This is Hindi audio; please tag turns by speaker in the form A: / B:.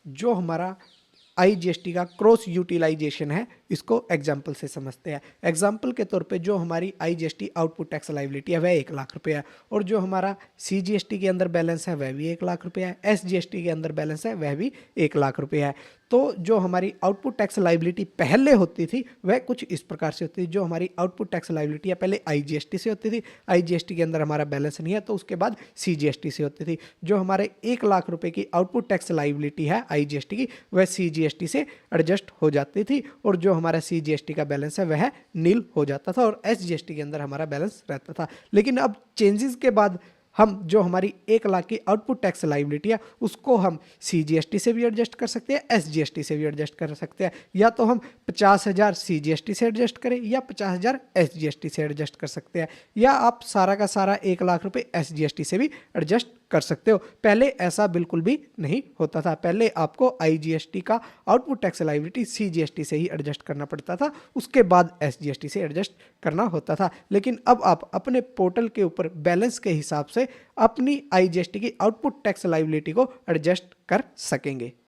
A: जो हमारा आईजीएसटी का क्रॉस यूटिलाइजेशन है, इसको एग्जाम्पल से समझते हैं। एग्जाम्पल के तौर पे जो हमारी आईजीएसटी आउटपुट टैक्स लाइबिलिटी है वह 1 लाख रुपये है, और जो हमारा सीजीएसटी के अंदर बैलेंस है वह भी 1 लाख रुपये है, एसजीएसटी के अंदर बैलेंस है वह भी 1 लाख रुपये है। तो जो हमारी आउटपुट टैक्स लाइबिलिटी पहले होती थी वह कुछ इस प्रकार से होती थी। जो हमारी आउटपुट टैक्स लाइबिलिटी है पहले आईजीएसटी से होती थी, आईजीएसटी के अंदर हमारा बैलेंस नहीं है तो उसके बाद सीजीएसटी से होती थी। जो हमारे 1 लाख रुपए की आउटपुट टैक्स लाइबिलिटी है आईजीएसटी की, वह सीजीएसटी से एडजस्ट हो जाती थी, और जो हमारा सीजीएसटी का बैलेंस है वह नील हो जाता था, और एसजीएसटी के अंदर हमारा बैलेंस रहता था। लेकिन अब चेंजेस के बाद हम जो हमारी 1 लाख की आउटपुट टैक्स लाइबिलिटी है उसको हम सीजीएसटी से भी एडजस्ट कर सकते हैं, एसजीएसटी से भी एडजस्ट कर सकते हैं। या तो हम 50,000 सीजीएसटी से एडजस्ट करें या 50,000 एसजीएसटी से एडजस्ट कर सकते हैं, या आप सारा का सारा 1 लाख रुपए एसजीएसटी से भी एडजस्ट कर सकते हो। पहले ऐसा बिल्कुल भी नहीं होता था। पहले आपको आईजीएसटी का आउटपुट टैक्स लाइबिलिटी सीजीएसटी से ही एडजस्ट करना पड़ता था, उसके बाद एसजीएसटी से एडजस्ट करना होता था। लेकिन अब आप अपने पोर्टल के ऊपर बैलेंस के हिसाब से अपनी आईजीएसटी की आउटपुट टैक्स लाइबिलिटी को एडजस्ट कर सकेंगे।